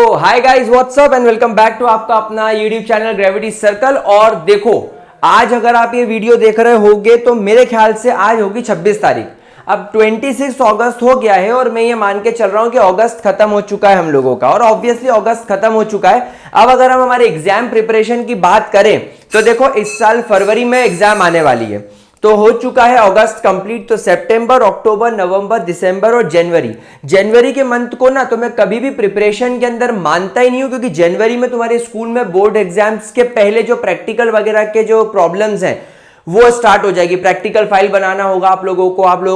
Hi guys what's up and welcome back to आपका अपना YouTube channel gravity circle. और देखो आज अगर आप ये वीडियो देख रहे होगे तो मेरे ख्याल से आज होगी 26 तारीख। अब 26 अगस्त हो गया है और मैं ये मान के चल रहा हूं कि अगस्त खत्म हो चुका है हम लोगों का, और ऑब्वियसली अगस्त खत्म हो चुका है। अब अगर हम हमारे एग्जाम प्रिपरेशन की बात करें तो देखो इस साल फरवरी में एग्जाम आने वाली है, तो हो चुका है अगस्त कंप्लीट। तो सितंबर, अक्टूबर, नवंबर, दिसंबर और जनवरी के मंथ को ना तो मैं कभी भी प्रिपरेशन के अंदर मानता ही नहीं हूं, क्योंकि जनवरी में तुम्हारे स्कूल में बोर्ड एग्जाम्स के पहले जो प्रैक्टिकल वगैरह के जो प्रॉब्लम्स हैं वो स्टार्ट हो जाएगी। प्रैक्टिकल फाइल बनाना होगा आप लोगों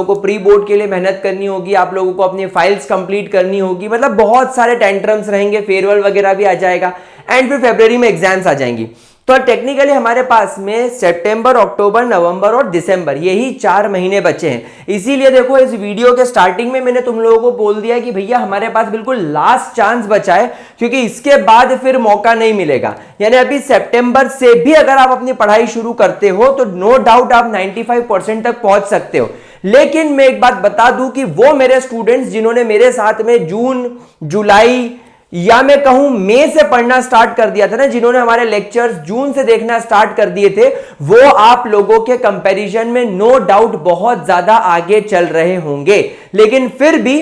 को प्री बोर्ड के लिए मेहनत करनी होगी, आप लोगों को अपनी फाइल्स कंप्लीट करनी होगी, मतलब बहुत सारे टेंट्रम्स रहेंगे, फेयरवेल वगैरह भी आ जाएगा एंड फिर फरवरी में एग्जाम्स आ जाएंगी। तो टेक्निकली हमारे पास में सितंबर, अक्टूबर, नवंबर और दिसंबर यही 4 महीने बचे हैं। इसीलिए देखो इस वीडियो के स्टार्टिंग में मैंने तुम लोगों को बोल दिया कि भैया हमारे पास बिल्कुल लास्ट चांस बचा है, क्योंकि इसके बाद फिर मौका नहीं मिलेगा। यानी अभी सितंबर से भी अगर आप अपनी पढ़ाई शुरू करते हो तो नो डाउट आप 95% तक पहुंच सकते हो। लेकिन मैं एक बात बता दूं कि वो मेरे स्टूडेंट्स जिन्होंने मेरे साथ में जून, जुलाई या मैं कहूं मई से पढ़ना स्टार्ट कर दिया था ना, जिन्होंने हमारे लेक्चर्स जून से देखना स्टार्ट कर दिए थे, वो आप लोगों के कंपैरिजन में नो डाउट बहुत ज्यादा आगे चल रहे होंगे। लेकिन फिर भी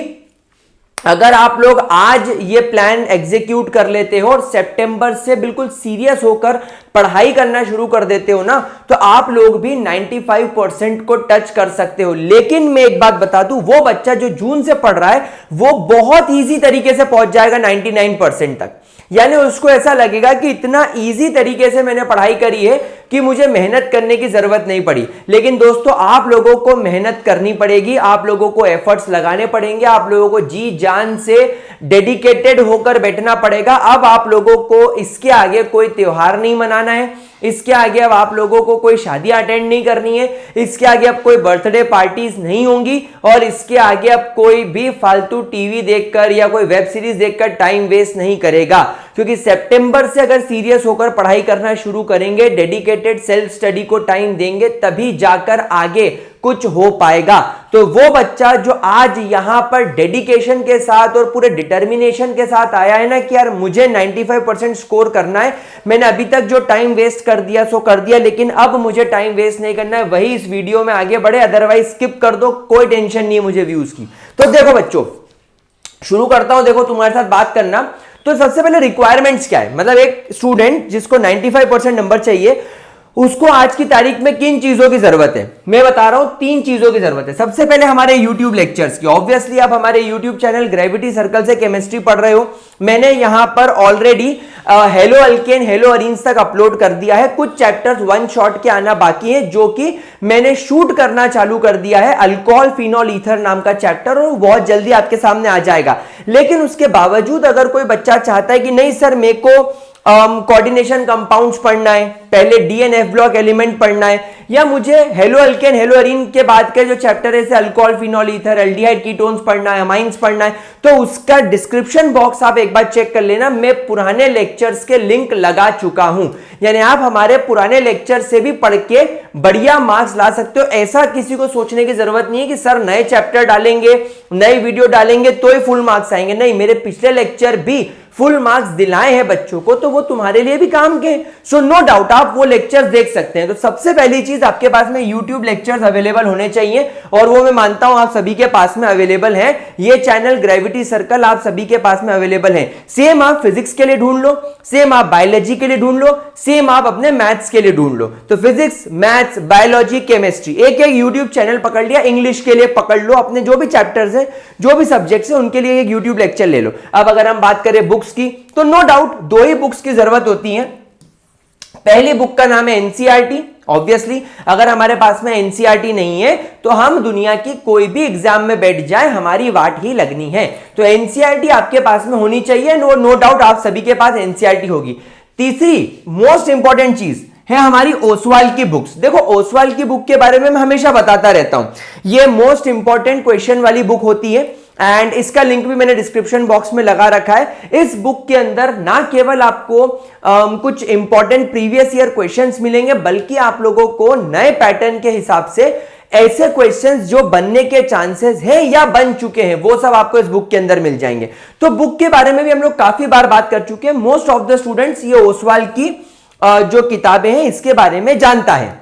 अगर आप लोग आज ये प्लान एग्जीक्यूट कर लेते हो और सितंबर से बिल्कुल सीरियस होकर पढ़ाई करना शुरू कर देते हो ना, तो आप लोग भी 95% को टच कर सकते हो। लेकिन मैं एक बात बता दूं, वो बच्चा जो जून से पढ़ रहा है वो बहुत इजी तरीके से पहुंच जाएगा 99% तक। यानी उसको ऐसा लगेगा कि इतना इजी तरीके से मैंने पढ़ाई करी है कि मुझे मेहनत करने की जरूरत नहीं पड़ी। लेकिन दोस्तों आप लोगों को मेहनत करनी पड़ेगी, आप लोगों को एफर्ट्स लगाने पड़ेंगे, आप लोगों को जी जान से डेडिकेटेड होकर बैठना पड़ेगा। अब आप लोगों को इसके आगे कोई त्योहार नहीं मनाना है, इसके आगे अब आप लोगों को कोई शादी अटेंड नहीं करनी है, इसके आगे अब कोई बर्थडे पार्टीज नहीं होंगी, और इसके आगे अब कोई भी फालतू टीवी देखकर या कोई वेब सीरीज देखकर टाइम वेस्ट नहीं करेगा। क्योंकि सितंबर से अगर सीरियस होकर पढ़ाई करना शुरू करेंगे, डेडिकेटेड सेल्फ स्टडी को टाइम देंगे, तभी जाकर आगे कुछ हो पाएगा। तो वो बच्चा जो आज यहां पर डेडिकेशन के साथ और पूरे डिटर्मिनेशन के साथ आया है ना कि यार मुझे 95% स्कोर करना है, मैंने अभी तक जो टाइम वेस्ट कर दिया सो कर दिया, लेकिन अब मुझे टाइम वेस्ट नहीं करना है, वही इस वीडियो में आगे बढ़े, अदरवाइज स्किप कर दो, कोई टेंशन नहीं है मुझे व्यूज की। तो देखो बच्चों शुरू करता हूं, देखो तुम्हारे साथ बात करना। तो सबसे पहले रिक्वायरमेंट्स क्या है, मतलब एक स्टूडेंट जिसको 95% नंबर चाहिए उसको आज की तारीख में किन चीजों की जरूरत है, मैं बता रहा हूं 3 चीजों की जरूरत है। सबसे पहले हमारे YouTube लेक्चर्स की। ऑब्वियसली आप हमारे YouTube चैनल ग्रेविटी सर्कल से केमिस्ट्री पढ़ रहे हो, मैंने यहां पर already hello alkane, hello arenes तक अपलोड कर दिया है। कुछ चैप्टर्स वन शॉट के आना बाकी है, जो कि मैंने शूट करना चालू कर दिया है। अल्कोहल फिनोल ईथर नाम का चैप्टर, और बहुत जल्दी आपके सामने आ जाएगा। लेकिन उसके बावजूद अगर कोई बच्चा चाहता है कि नहीं सर मेरे को कोऑर्डिनेशन कंपाउंड्स पढ़ना है, पहले डीएनएफ ब्लॉक एलिमेंट पढ़ना है, या मुझे हेलो अल्केन, हेलो अरीन के बाद के जो चैप्टर है जैसे alcohol phenol ether, aldehyde ketones पढ़ना है, अमाइंस पढ़ना है, तो उसका डिस्क्रिप्शन बॉक्स आप एक बार चेक कर लेना। मैं पुराने लेक्चर्स के लिंक लगा चुका हूं, यानी आप हमारे पुराने लेक्चर से भी पढ़ के बढ़िया मार्क्स ला सकते हो। ऐसा किसी को सोचने की जरूरत नहीं है कि सर नए चैप्टर डालेंगे, नई वीडियो डालेंगे तो ही फुल मार्क्स आएंगे। नहीं, मेरे पिछले लेक्चर भी फुल मार्क्स दिलाए हैं बच्चों को, तो वो तुम्हारे लिए भी काम के। सो नो डाउट आप वो लेक्चर्स देख सकते हैं। तो सबसे पहली चीज आपके पास में YouTube लेक्चर्स अवेलेबल होने चाहिए, और वो मैं मानता हूं आप सभी के पास में अवेलेबल है। ये चैनल ग्रेविटी सर्कल आप सभी के पास में अवेलेबल है। सेम आप फिजिक्स के लिए ढूंढ लो, सेम आप बायोलॉजी के लिए ढूंढ लो, सेम आप अपने मैथ्स के लिए ढूंढ लो। तो फिजिक्स, मैथ्स, बायोलॉजी, केमिस्ट्री एक एक YouTube चैनल पकड़ लिया। इंग्लिश के लिए पकड़ लो, अपने जो भी चैप्टर्स है, जो भी सब्जेक्ट्स है, उनके लिए एक YouTube लेक्चर ले लो। अब अगर हम बात करें बुक्स की, तो नो डाउट 2 ही बुक्स की जरूरत होती है। पहली बुक का नाम है एनसीईआरटी। ऑब्वियसली अगर हमारे पास में एनसीईआरटी नहीं है तो हम दुनिया की कोई भी एग्जाम में बैठ जाए हमारी वाट ही लगनी है। तो एनसीईआरटी आपके पास में होनी चाहिए, नो डाउट आप सभी के पास एनसीईआरटी होगी। तीसरी मोस्ट इंपॉर्टेंट चीज है हमारी ओसवाल की बुक्स। देखो ओसवाल की बुक के बारे में मैं हमेशा बताता रहता हूं, ये मोस्ट इंपॉर्टेंट क्वेश्चन वाली बुक होती है, एंड इसका लिंक भी मैंने डिस्क्रिप्शन बॉक्स में लगा रखा है। इस बुक के अंदर ना केवल आपको कुछ इंपॉर्टेंट प्रीवियस ईयर क्वेश्चंस मिलेंगे, बल्कि आप लोगों को नए पैटर्न के हिसाब से ऐसे क्वेश्चंस जो बनने के चांसेस है या बन चुके हैं, वो सब आपको इस बुक के अंदर मिल जाएंगे। तो बुक के बारे में भी हम लोग काफी बार बात कर चुके हैं। मोस्ट ऑफ द स्टूडेंट्स ये ओसवाल की जो किताबें हैं इसके बारे में जानता है,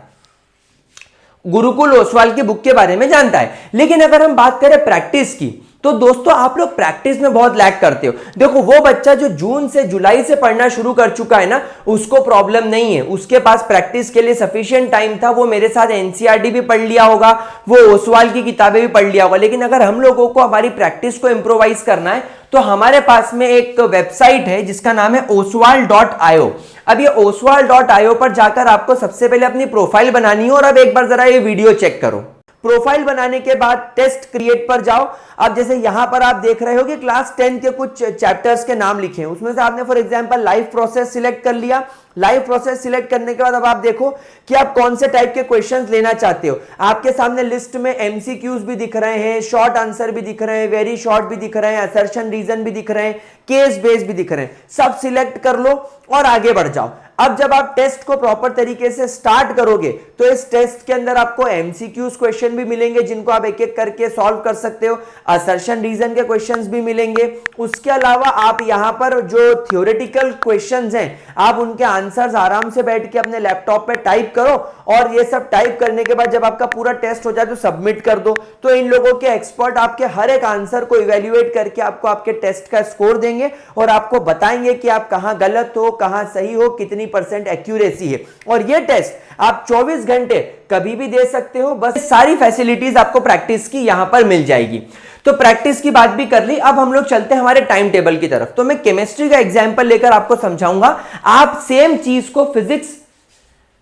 गुरुकुल ओसवाल की बुक के बारे में जानता है। लेकिन अगर हम बात करें प्रैक्टिस की, तो दोस्तों आप लोग प्रैक्टिस में बहुत लैग करते हो। देखो, वो बच्चा जो जून से जुलाई से पढ़ना शुरू कर चुका है ना, उसको प्रॉब्लम नहीं है, उसके पास प्रैक्टिस के लिए सफिशिएंट टाइम था। वो मेरे साथ एनसीईआरटी भी पढ़ लिया होगा, वो ओसवाल की किताबें भी पढ़ लिया होगा। लेकिन अगर हम लोगों को हमारी प्रैक्टिस को इंप्रोवाइज करना है, तो हमारे पास में एक वेबसाइट है जिसका नाम है oswal.io। अब ये oswal.io पर जाकर आपको सबसे पहले अपनी प्रोफाइल बनानी है। और अब एक बार जरा ये वीडियो चेक करो। प्रोफाइल बनाने के बाद टेस्ट क्रिएट पर जाओ। अब जैसे यहां पर आप देख रहे हो कि क्लास 10 के कुछ चैप्टर्स के नाम लिखे हैं, उसमें से आपने for example life process select कर लिया। लाइफ प्रोसेस सिलेक्ट करने के बाद अब आप देखो कि आप कौन से टाइप के क्वेश्चंस लेना चाहते हो। आपके सामने लिस्ट में एमसीक्यूज भी दिख रहे हैं, शॉर्ट आंसर भी दिख रहे हैं, वेरी शॉर्ट भी दिख रहे हैं, असर्शन रीजन भी दिख रहे हैं, केस बेस भी दिख रहे हैं। सब सिलेक्ट कर लो और आगे बढ़ जाओ। अब जब आप टेस्ट को प्रॉपर तरीके से स्टार्ट करोगे, तो इस टेस्ट के अंदर आपको एमसीक्यूज क्वेश्चन भी मिलेंगे जिनको आप एक एक करके सॉल्व कर सकते हो, असर्शन रीजन के क्वेश्चंस भी मिलेंगे। उसके अलावा आप यहां पर जो थ्योरेटिकल क्वेश्चंस हैं, आप उनके आंसर्स आराम से बैठ के अपने लैपटॉप पे टाइप करो। और ये सब टाइप करने के बाद जब आपका पूरा टेस्ट हो जाए तो सबमिट कर दो। तो इन लोगों के एक्सपर्ट आपके हर एक आंसर को इवेल्युएट करके आपको आपके टेस्ट का स्कोर देंगे और आपको बताएंगे कि आप कहां गलत हो, कहां सही हो, कितनी % एक्यूरेसी है। और ये टेस्ट आप 24 घंटे कभी भी दे सकते हो। बस सारी फैसिलिटीज आपको प्रैक्टिस की यहां पर मिल जाएगी। तो प्रैक्टिस की बात भी कर ली। अब हम लोग चलते हैं हमारे टाइम टेबल की तरफ। तो मैं केमिस्ट्री का एग्जांपल लेकर आपको समझाऊंगा। आप सेम चीज को फिजिक्स,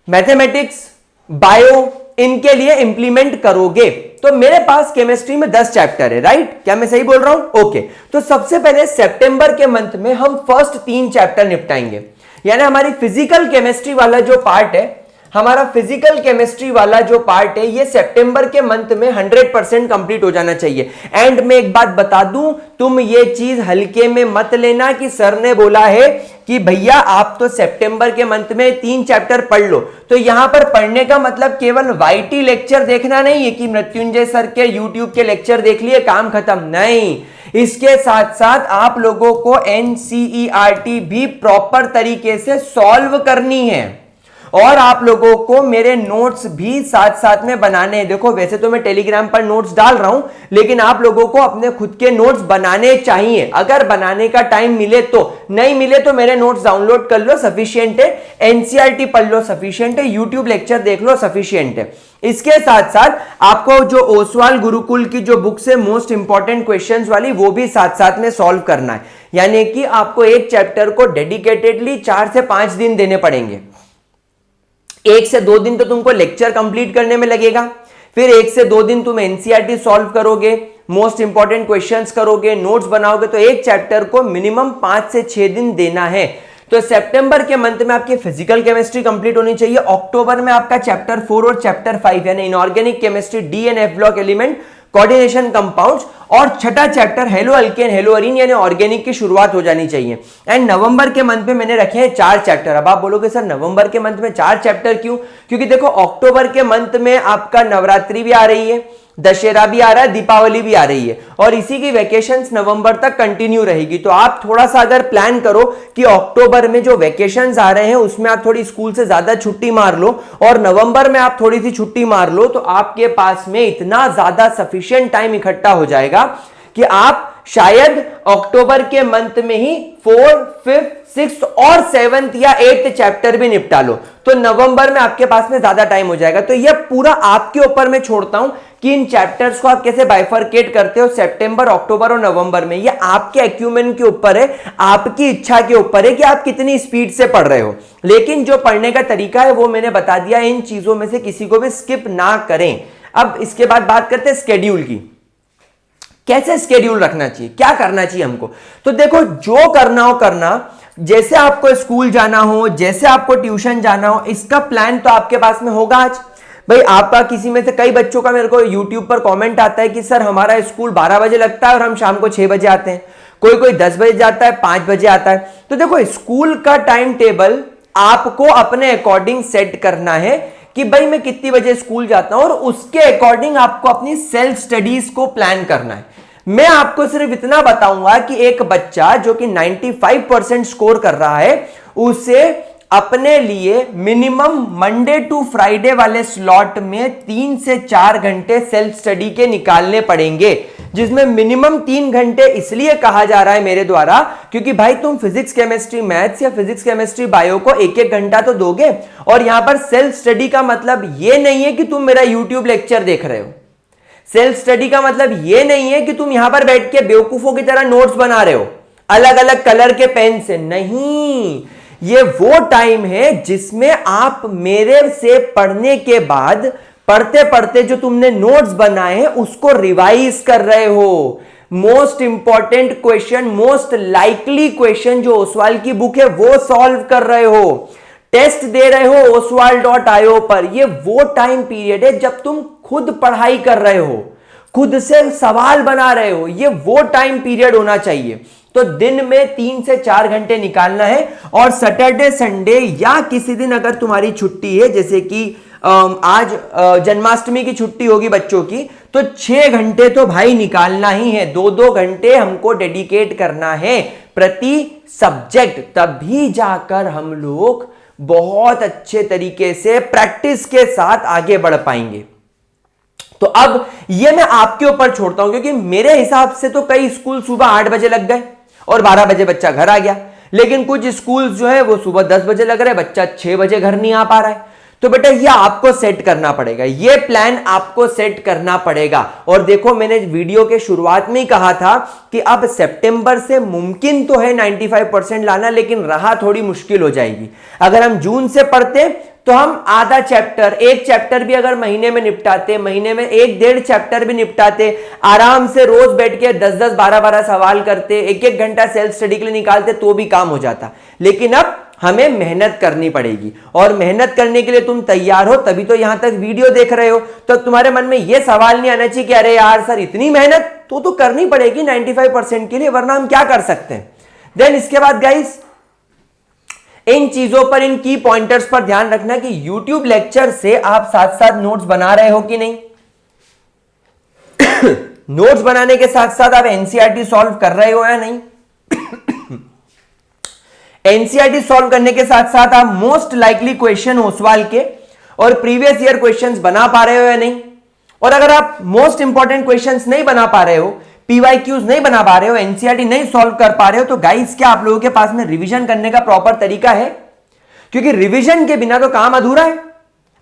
मैथमेटिक्स, बायो इनके लिए इंप्लीमेंट करोगे। तो मेरे पास केमिस्ट्री में 10 चैप्टर है, राइट? क्या मैं सही बोल रहा हूं? ओके। तो सबसे पहले सितंबर के मंथ में हम फर्स्ट 3 चैप्टर निपटाएंगे। यानी हमारी फिजिकल केमिस्ट्री वाला जो पार्ट है, हमारा फिजिकल केमिस्ट्री वाला जो पार्ट है, ये सितंबर के मंथ में 100% कंप्लीट हो जाना चाहिए। एंड मैं एक बात बता दूं, तुम ये चीज हल्के में मत लेना कि सर ने बोला है कि भैया आप तो सितंबर के मंथ में 3 चैप्टर पढ़ लो। तो यहां पर पढ़ने का मतलब केवल वाईटी लेक्चर देखना नहीं है कि मृत्युंजय सर के यूट्यूब के लेक्चर देख लिए काम खत्म, नहीं। इसके साथ साथ आप लोगों को एनसीईआरटी भी प्रॉपर तरीके से सॉल्व करनी है और आप लोगों को मेरे नोट्स भी साथ साथ में बनाने हैं। देखो, वैसे तो मैं टेलीग्राम पर नोट्स डाल रहा हूं, लेकिन आप लोगों को अपने खुद के नोट्स बनाने चाहिए। अगर बनाने का टाइम मिले तो, नहीं मिले तो मेरे नोट्स डाउनलोड कर लो, सफिशिएंट है। एनसीईआरटी पढ़ लो, सफिशिएंट है। यूट्यूब लेक्चर देख लो, सफिशिएंट है। इसके साथ साथ आपको जो ओसवाल गुरुकुल की जो बुक्स है मोस्ट इंपॉर्टेंट क्वेश्चंस वाली, वो भी साथ साथ में सॉल्व करना है। यानी कि आपको एक चैप्टर को डेडिकेटेडली 4 से 5 दिन देने पड़ेंगे। 1 से 2 दिन तो तुमको लेक्चर कंप्लीट करने में लगेगा, फिर 1 से 2 दिन तुम एनसीईआरटी सॉल्व करोगे, मोस्ट इंपॉर्टेंट क्वेश्चंस करोगे, नोट्स बनाओगे। तो एक चैप्टर को मिनिमम 5 से 6 दिन देना है। तो सितंबर के मंथ में आपकी फिजिकल केमिस्ट्री कंप्लीट होनी चाहिए। अक्टूबर में आपका चैप्टर 4 और चैप्टर 5 यानी inorganic chemistry, D and F block element, coordination compounds, और छठा chapter hello alkane hello Areen यानी ऑर्गेनिक की शुरुआत हो जानी चाहिए। एंड नवंबर के मंथ में मैंने रखे हैं 4 चैप्टर। अब आप बोलोगे सर नवंबर के मंथ में 4 चैप्टर क्यों? क्योंकि देखो, अक्टूबर के मंथ में आपका नवरात्रि भी आ रही है, दशहरा भी आ रहा है, दीपावली भी आ रही है, और इसी की वैकेशंस नवंबर तक कंटिन्यू रहेगी। तो आप थोड़ा सा अगर प्लान करो कि अक्टूबर में जो वैकेशंस आ रहे हैं उसमें आप थोड़ी स्कूल से ज्यादा छुट्टी मार लो और नवंबर में आप थोड़ी सी छुट्टी मार लो, तो आपके पास में इतना ज्यादा सफिशिएंट टाइम इकट्ठा हो जाएगा कि आप शायद अक्टूबर के मंथ में ही 4th, 5th, 6th और 7th या 8th चैप्टर भी निपटा लो। तो नवंबर में आपके पास में ज्यादा टाइम हो जाएगा। तो यह पूरा आपके ऊपर मैं छोड़ता हूं कि इन चैप्टर्स को आप कैसे बाइफरकेट करते हो सितंबर, अक्टूबर और नवंबर में। यह आपके एक्यूमेन के ऊपर है, आपकी इच्छा के ऊपर है कि आप कितनी स्पीड से पढ़ रहे हो। लेकिन जो पढ़ने का तरीका है वो मैंने बता दिया। इन चीजों में से किसी को भी स्किप ना करें। अब इसके बाद बात करते हैं स्केड्यूल की। कैसे स्केड्यूल रखना चाहिए, क्या करना चाहिए हमको? तो देखो, जो करना हो करना, जैसे आपको स्कूल जाना हो, जैसे आपको ट्यूशन जाना हो, इसका प्लान तो आपके पास में होगा। आज भाई आपका किसी में से कई बच्चों का मेरे को यूट्यूब पर कमेंट आता है कि सर हमारा स्कूल 12 बजे लगता है और हम शाम को 6 बजे आते हैं, कोई 10 बजे जाता है, 5 बजे आता है। तो देखो, स्कूल का टाइम टेबल आपको अपने अकॉर्डिंग सेट करना है कि भाई मैं कितनी बजे स्कूल जाता हूं और उसके अकॉर्डिंग आपको अपनी सेल्फ स्टडीज को प्लान करना है। मैं आपको सिर्फ इतना बताऊंगा कि एक बच्चा जो कि 95% स्कोर कर रहा है उसे अपने लिए मिनिमम मंडे टू फ्राइडे वाले स्लॉट में 3 से 4 घंटे सेल्फ स्टडी के निकालने पड़ेंगे, जिसमें मिनिमम 3 घंटे इसलिए कहा जा रहा है मेरे द्वारा क्योंकि भाई तुम फिजिक्स केमिस्ट्री मैथ्स या फिजिक्स केमिस्ट्री बायो को एक एक घंटा तो दोगे। और यहां पर सेल्फ स्टडी का मतलब यह नहीं है कि तुम मेरा यूट्यूब लेक्चर देख रहे हो। सेल्फ स्टडी का मतलब यह नहीं है कि तुम यहां पर बैठ के बेवकूफों की तरह नोट्स बना रहे हो अलग अलग कलर के पेन से। नहीं, ये वो टाइम है जिसमें आप मेरे से पढ़ने के बाद पढ़ते पढ़ते जो तुमने नोट्स बनाए हैं उसको रिवाइज कर रहे हो। Most important question, most likely question जो ओसवाल की बुक है वो सॉल्व कर रहे हो, टेस्ट दे रहे हो oswal.io पर। ये वो टाइम पीरियड है जब तुम खुद पढ़ाई कर रहे हो, खुद से सवाल बना रहे हो। ये वो टाइम पीरियड होना चाहिए। तो दिन में 3 से 4 घंटे निकालना है और सैटरडे संडे या किसी दिन अगर तुम्हारी छुट्टी है, जैसे कि आज जन्माष्टमी की छुट्टी होगी बच्चों की, तो 6 घंटे तो भाई निकालना ही है। 2-2 घंटे हमको डेडिकेट करना है प्रति सब्जेक्ट, तभी जाकर हम लोग बहुत अच्छे तरीके से प्रैक्टिस के साथ आगे बढ़ पाएंगे। तो अब ये मैं आपके ऊपर छोड़ता हूं क्योंकि मेरे हिसाब से तो कई स्कूल सुबह 8 बजे लग गए और 12 बजे बच्चा घर आ गया, लेकिन कुछ स्कूल जो है वो सुबह 10 बजे लग रहे हैं, बच्चा 6 बजे घर नहीं आ पा रहा है। तो बेटा ये आपको सेट करना पड़ेगा, ये प्लान आपको सेट करना पड़ेगा। और देखो मैंने वीडियो के शुरुआत में ही कहा था कि अब सितंबर से मुमकिन तो है 95% लाना, लेकिन रहा थोड़ी मुश्किल हो जाएगी। अगर हम जून से पढ़ते तो हम आधा चैप्टर, एक चैप्टर भी अगर महीने में निपटाते, महीने में 1-1.5 चैप्टर भी निपटाते, आराम से रोज बैठ के 10-10, 12-12 सवाल करते, 1-1 घंटा सेल्फ स्टडी के लिए निकालते तो भी काम हो जाता। लेकिन अब हमें मेहनत करनी पड़ेगी और मेहनत करने के लिए तुम तैयार हो तभी तो यहां तक वीडियो देख रहे हो। तो तुम्हारे मन में यह सवाल नहीं आना चाहिए कि अरे यार सर इतनी मेहनत तो करनी पड़ेगी 95% के लिए, वरना हम क्या कर सकते हैं। देन इसके बाद गाइस इन चीजों पर, इन की पॉइंटर्स पर ध्यान रखना कि YouTube लेक्चर से आप साथ साथ नोट्स बना रहे हो कि नहीं। नोट्स बनाने के साथ साथ आप एनसीईआरटी सॉल्व कर रहे हो या नहीं। एनसीईआरटी सॉल्व करने के साथ साथ आप मोस्ट लाइकली क्वेश्चन ओसवाल के और प्रीवियस ईयर क्वेश्चंस बना पा रहे हो या नहीं। और अगर आप मोस्ट इंपॉर्टेंट क्वेश्चंस नहीं बना पा रहे हो, पीवाईक्यूज नहीं बना पा रहे हो, एनसीईआरटी नहीं सॉल्व कर पा रहे हो, तो गाइस क्या आप लोगों के पास में रिवीजन करने का प्रॉपर तरीका है? क्योंकि रिवीजन के बिना तो काम अधूरा है,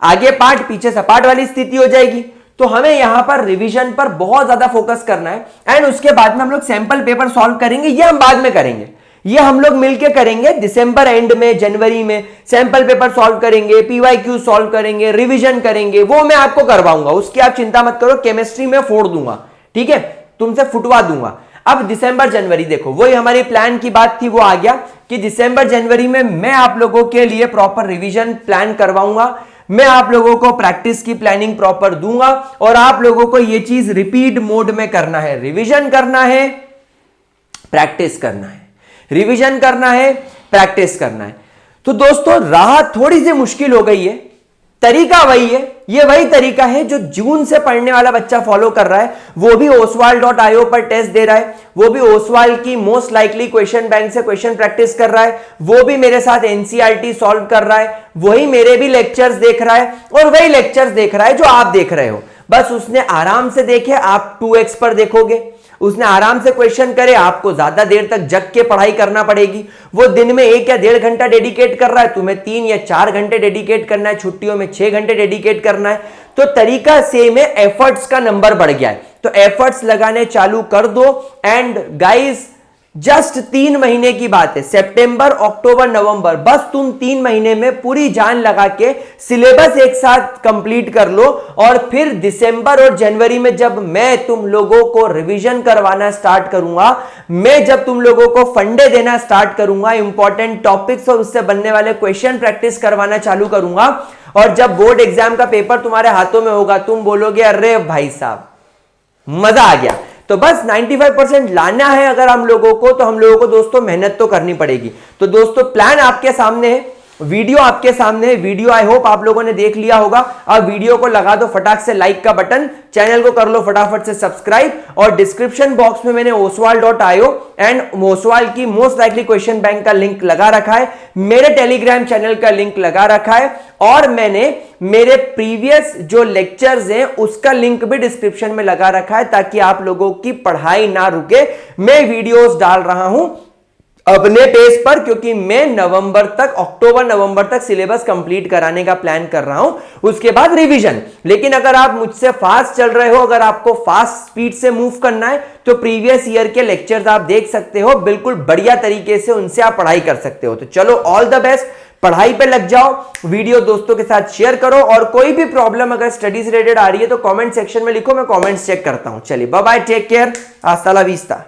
आगे पाठ पीछे सपाट वाली स्थिति हो जाएगी। तो हमें यहां पर रिवीजन पर बहुत ज्यादा फोकस करना है एंड उसके बाद में हम लोग सैंपल पेपर सॉल्व करेंगे, ये हम बाद में करेंगे, ये हम लोग मिलकर करेंगे। दिसंबर एंड में, जनवरी में सैंपल पेपर सॉल्व करेंगे, पीवाईक्यू सॉल्व करेंगे, रिवीजन करेंगे, वो मैं आपको करवाऊंगा, उसकी आप चिंता मत करो। केमिस्ट्री में फोड़ दूंगा, ठीक है, तुमसे फुटवा दूंगा। अब दिसंबर जनवरी देखो, वही हमारी प्लान की बात थी, वो आ गया कि दिसंबर जनवरी में मैं आप लोगों के लिए प्रॉपर रिवीजन प्लान करवाऊंगा, मैं आप लोगों को प्रैक्टिस की प्लानिंग प्रॉपर दूंगा और आप लोगों को यह चीज रिपीट मोड में करना है। रिवीजन करना है, प्रैक्टिस करना है, रिवीजन करना है, प्रैक्टिस करना है। तो दोस्तों राह थोड़ी सी मुश्किल हो गई है, तरीका वही है, ये वही तरीका है जो जून से पढ़ने वाला बच्चा फॉलो कर रहा है, वो भी oswal.io पर टेस्ट दे रहा है, वो भी ओसवाल की मोस्ट लाइकली क्वेश्चन बैंक से क्वेश्चन प्रैक्टिस कर रहा है, वो भी मेरे साथ एनसीईआरटी सॉल्व कर रहा है, वही मेरे भी लेक्चर्स देख रहा है और वही लेक्चर्स देख रहा है जो आप देख रहे हो। बस उसने आराम से देखे, आप 2x पर देखोगे, उसने आराम से क्वेश्चन करे, आपको ज्यादा देर तक जग के पढ़ाई करना पड़ेगी। वो दिन में 1 या 1.5 घंटा डेडिकेट कर रहा है, तुम्हें 3 या 4 घंटे डेडिकेट करना है, छुट्टियों में 6 घंटे डेडिकेट करना है। तो तरीका सेम है, एफर्ट्स का नंबर बढ़ गया है, तो एफर्ट्स लगाने चालू कर दो। एंड गाइस जस्ट 3 महीने की बात है, सितंबर, अक्टूबर, नवंबर, बस तुम 3 महीने में पूरी जान लगा के सिलेबस एक साथ कंप्लीट कर लो और फिर दिसंबर और जनवरी में जब मैं तुम लोगों को रिवीजन करवाना स्टार्ट करूंगा, मैं जब तुम लोगों को फंडे देना स्टार्ट करूंगा, इंपॉर्टेंट टॉपिक्स और उससे बनने वाले क्वेश्चन प्रैक्टिस करवाना चालू करूंगा, और जब बोर्ड एग्जाम का पेपर तुम्हारे हाथों में होगा, तुम बोलोगे अरे भाई साहब मजा आ गया। तो बस 95% लाना है अगर हम लोगों को, तो हम लोगों को दोस्तों मेहनत तो करनी पड़ेगी। तो दोस्तों प्लान आपके सामने है, वीडियो आपके सामने है, वीडियो आई होप आप लोगों ने देख लिया होगा। अब वीडियो को लगा दो फटाक से लाइक का बटन, चैनल को कर लो फटाफट से सब्सक्राइब, और डिस्क्रिप्शन बॉक्स में मैंने oswal.io एंड ओसवाल की मोस्ट लाइकली क्वेश्चन बैंक का लिंक लगा रखा है, मेरे टेलीग्राम चैनल का लिंक लगा रखा है, और मैंने मेरे प्रीवियस जो लेक्चर्स हैं उसका लिंक भी डिस्क्रिप्शन में लगा रखा है, ताकि आप लोगों की पढ़ाई ना रुके। मैं वीडियोस डाल रहा हूं अपने पेज पर, क्योंकि मैं अक्टूबर नवंबर तक सिलेबस कंप्लीट कराने का प्लान कर रहा हूं, उसके बाद रिवीजन। लेकिन अगर आप मुझसे फास्ट चल रहे हो, अगर आपको फास्ट स्पीड से मूव करना है, तो प्रीवियस ईयर के लेक्चर्स आप देख सकते हो, बिल्कुल बढ़िया तरीके से उनसे आप पढ़ाई कर सकते हो। तो चलो, ऑल द बेस्ट, पढ़ाई पे लग जाओ, वीडियो दोस्तों के साथ शेयर करो, और कोई भी प्रॉब्लम अगर स्टडी से रिलेटेड आ रही है तो कमेंट सेक्शन में लिखो, मैं कमेंट्स चेक करता हूं। चलिए बाय बाय, टेक केयर, हasta la vista।